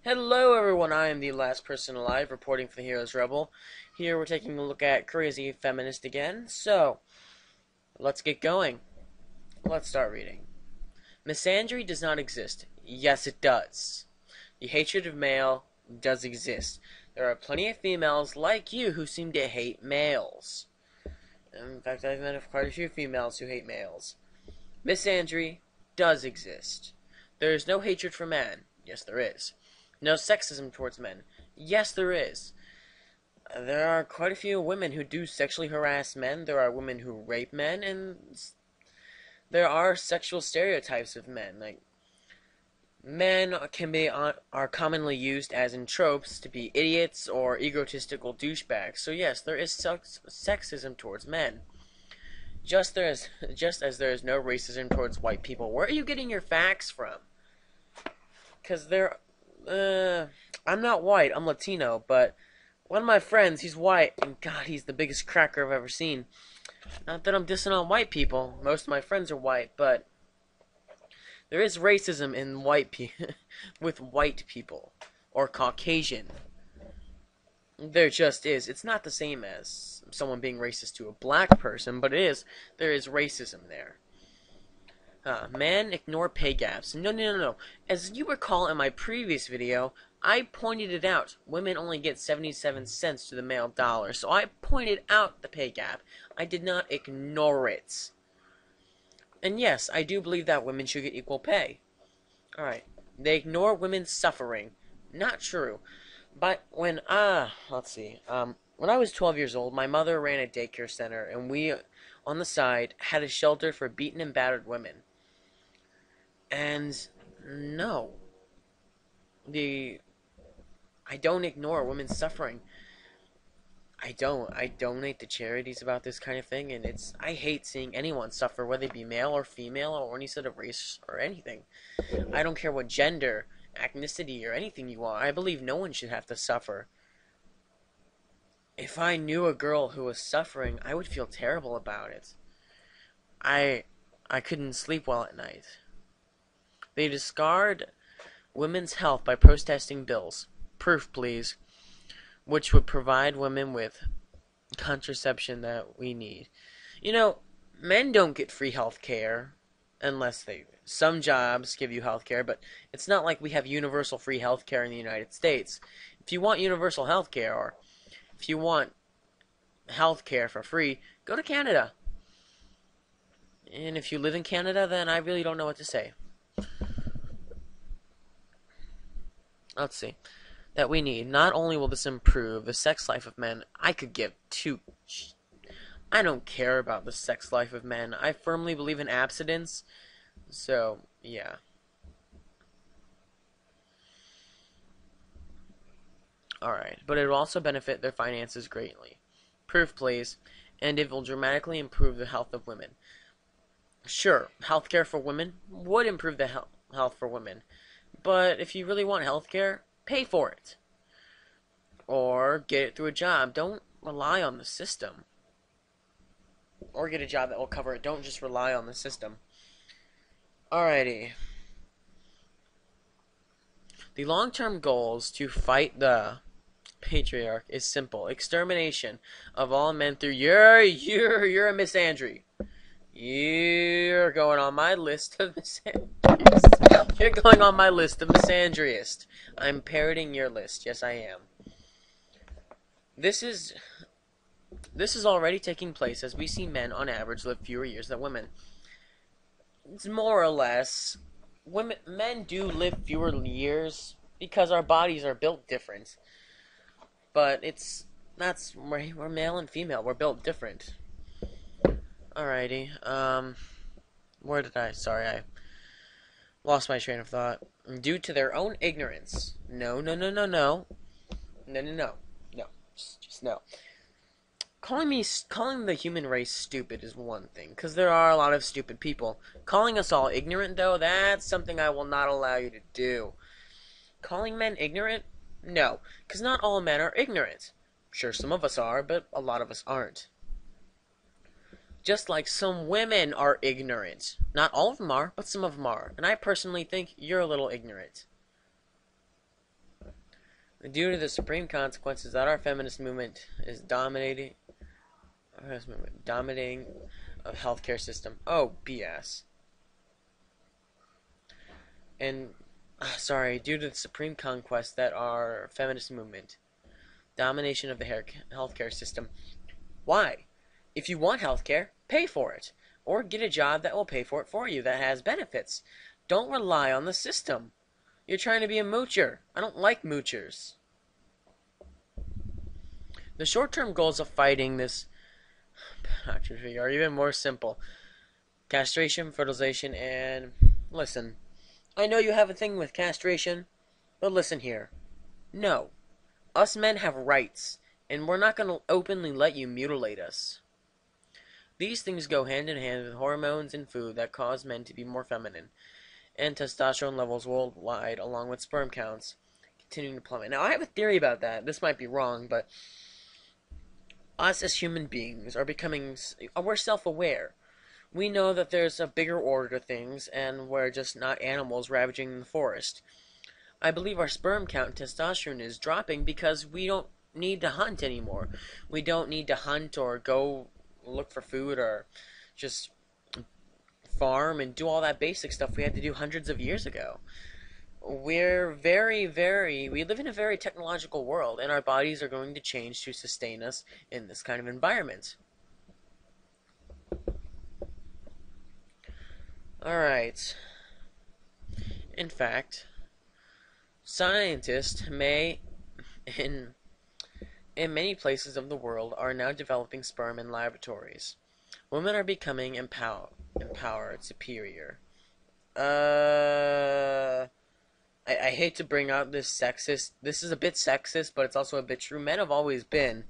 Hello everyone, I am the last person alive, reporting for the Heroes Rebel. Here we're taking a look at Crazy Feminist again, so let's get going. Let's start reading. Misandry does not exist. Yes, it does. The hatred of male does exist. There are plenty of females like you who seem to hate males. In fact, I've met quite a few females who hate males. Misandry does exist. There is no hatred for man. Yes, there is. No sexism towards men. Yes, there is. There are quite a few women who do sexually harass men. There are women who rape men, and there are sexual stereotypes of men. Like, men are commonly used as in tropes to be idiots or egotistical douchebags. So yes, there is sexism towards men. Just as there is no racism towards white people. Where are you getting your facts from? Because I'm not white, I'm Latino, but one of my friends, he's white, and God, he's the biggest cracker I've ever seen. Not that I'm dissing on white people, most of my friends are white, but there is racism in with white people, or Caucasian. There just is. It's not the same as someone being racist to a black person, but there is racism there. Man, ignore pay gaps. No. As you recall in my previous video, I pointed it out. Women only get 77 cents to the male dollar. So I pointed out the pay gap. I did not ignore it. And yes, I do believe that women should get equal pay. Alright. They ignore women's suffering. Not true. But when I was 12 years old, my mother ran a daycare center, and we, on the side, had a shelter for beaten and battered women. And no, I don't ignore women's suffering. I donate to charities about this kind of thing, and I hate seeing anyone suffer, whether they be male or female or any sort of race or anything. I don't care what gender, ethnicity, or anything you are. I believe no one should have to suffer. If I knew a girl who was suffering, I would feel terrible about it. I couldn't sleep well at night. They discard women's health by protesting bills. Proof, please. Which would provide women with contraception that we need. You know, men don't get free health care unless some jobs give you health care, but it's not like we have universal free health care in the United States. If you want universal health care, or if you want health care for free, go to Canada. And if you live in Canada, then I really don't know what to say. Let's see. That we need. Not only will this improve the sex life of men, I don't care about the sex life of men. I firmly believe in abstinence. So, yeah. Alright. But it will also benefit their finances greatly. Proof, please. And it will dramatically improve the health of women. Sure, healthcare for women would improve the health for women. But if you really want healthcare, pay for it. Or get it through a job. Don't rely on the system. Or get a job that will cover it. Don't just rely on the system. Alrighty. The long-term goals to fight the patriarch is simple. Extermination of all men through you're a misandry. You're going on my list of misandriest. You're going on my list of misandriest. I'm parroting your list. Yes, I am. This is already taking place as we see men on average live fewer years than women. It's more or less men do live fewer years because our bodies are built different. But we're male and female. We're built different. Alrighty, sorry, I lost my train of thought. Due to their own ignorance. No. Just no. Calling the human race stupid is one thing, because there are a lot of stupid people. Calling us all ignorant, though, that's something I will not allow you to do. Calling men ignorant? No, because not all men are ignorant. Sure, some of us are, but a lot of us aren't. Just like some women are ignorant. Not all of them are, but some of them are. And I personally think you're a little ignorant. Due to the supreme consequences that our feminist movement is dominating a healthcare system. Oh, BS. And sorry, due to the supreme conquest that our feminist movement, domination of the healthcare system. Why? If you want healthcare, pay for it, or get a job that will pay for it for you that has benefits. Don't rely on the system. You're trying to be a moocher. I don't like moochers. The short-term goals of fighting this patriarchy are even more simple. Castration, fertilization, and... Listen, I know you have a thing with castration, but listen here. No. Us men have rights, and we're not going to openly let you mutilate us. These things go hand in hand with hormones and food that cause men to be more feminine, and testosterone levels worldwide, along with sperm counts, continuing to plummet. Now, I have a theory about that. This might be wrong, but us as human beings are we're self-aware. We know that there's a bigger order to things, and we're just not animals ravaging the forest. I believe our sperm count and testosterone is dropping because we don't need to hunt anymore. We don't need to hunt or go look for food or just farm and do all that basic stuff we had to do hundreds of years ago. We live in a very technological world, and our bodies are going to change to sustain us in this kind of environment. Alright. In fact, scientists in many places of the world are now developing sperm in laboratories. Women are becoming empowered, superior. I hate to bring out this sexist. This is a bit sexist, but it's also a bit true. Men have always been.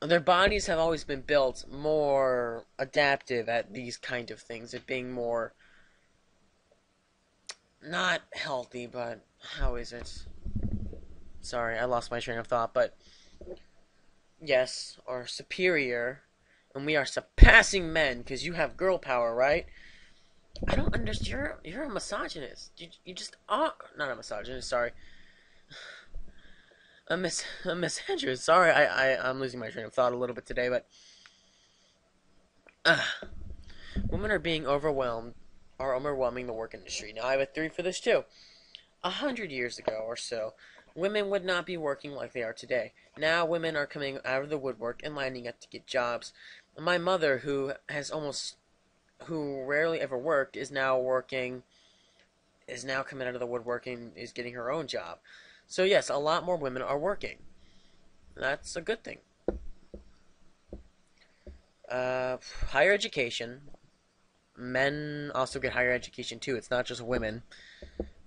Their bodies have always been built more adaptive at these kind of things. At being more not healthy, but how is it? Sorry, I lost my train of thought, but yes, or superior, and we are surpassing men because you have girl power, right? I don't understand. You're a misogynist. You just are not a misogynist. Sorry, a misandrist. Sorry, I'm losing my train of thought a little bit today, but women are being overwhelming the work industry. Now I have a theory for this too. 100 years ago or so, women would not be working like they are today. Now women are coming out of the woodwork and lining up to get jobs. My mother, who rarely ever worked, is now coming out of the woodwork and is getting her own job. So yes, a lot more women are working. That's a good thing. Higher education. Men also get higher education too. It's not just women.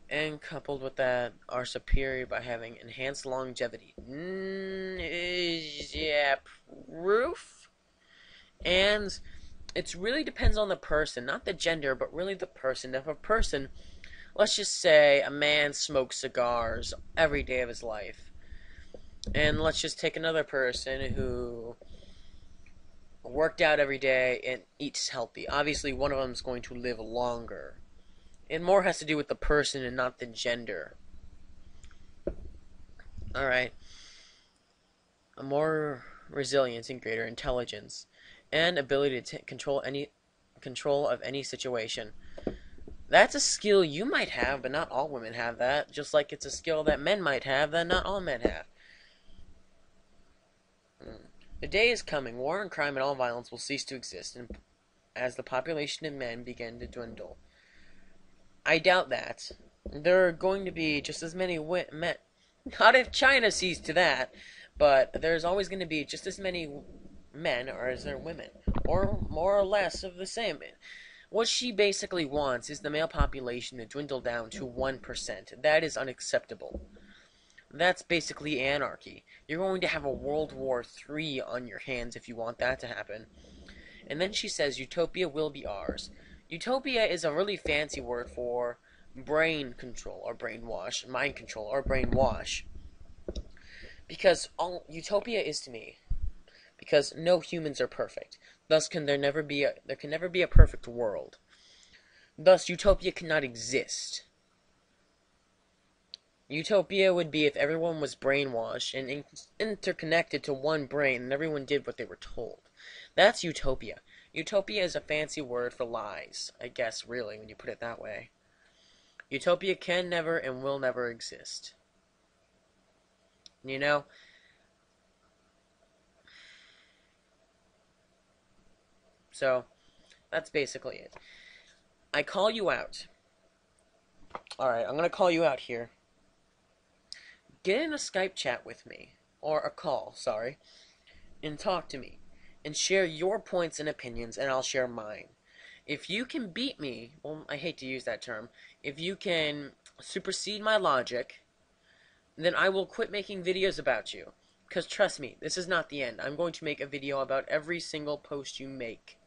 And coupled with that, are superior by having enhanced longevity. Yeah, proof. And it really depends on the person, not the gender, but really the person. If a person, let's just say a man smokes cigars every day of his life, and let's just take another person who worked out every day and eats healthy. Obviously, one of them is going to live longer. It more has to do with the person and not the gender. Alright. A more resilience and greater intelligence, and ability to control of any situation. That's a skill you might have, but not all women have that. Just like it's a skill that men might have that not all men have. The day is coming. War and crime and all violence will cease to exist, and as the population of men begin to dwindle. I doubt that. There are going to be just as many men. Not if China sees to that, but there's always going to be just as many men as there are women, or more or less of the same. What she basically wants is the male population to dwindle down to 1%. That is unacceptable. That's basically anarchy. You're going to have a World War III on your hands if you want that to happen. And then she says utopia will be ours. Utopia is a really fancy word for brain control or brainwash, mind control or brainwash. Because all utopia is to me, because no humans are perfect. Thus there can never be a perfect world. Thus utopia cannot exist. Utopia would be if everyone was brainwashed and interconnected to one brain and everyone did what they were told. That's utopia. Utopia is a fancy word for lies, I guess, really, when you put it that way. Utopia can never and will never exist. You know? So, that's basically it. I call you out. Alright, I'm gonna call you out here. Get in a Skype chat with me, or a call, sorry, and talk to me, and share your points and opinions, and I'll share mine. If you can beat me, well, I hate to use that term, if you can supersede my logic, then I will quit making videos about you. Because trust me, this is not the end. I'm going to make a video about every single post you make.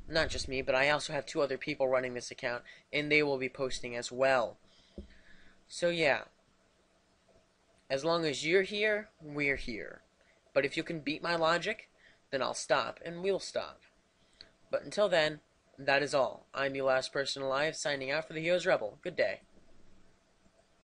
Not just me, but I also have 2 other people running this account, and they will be posting as well. So yeah. As long as you're here, we're here. But if you can beat my logic, then I'll stop, and we'll stop. But until then, that is all. I'm the last person alive, signing out for the Heroes Rebel. Good day.